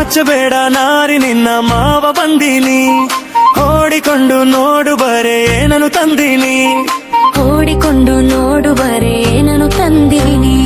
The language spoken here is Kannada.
ನಾಚಬೇಡ ನಾರಿ ನಿನ್ನ ಮಾವ ಬಂದೀನಿ, ಓಡಿಕೊಂಡು ನೋಡು ಬರೆ ಏನನು ತಂದೀನಿ. ಓಡಿಕೊಂಡು ನೋಡು ಬರೆ ನಾನು ತಂದೀನಿ.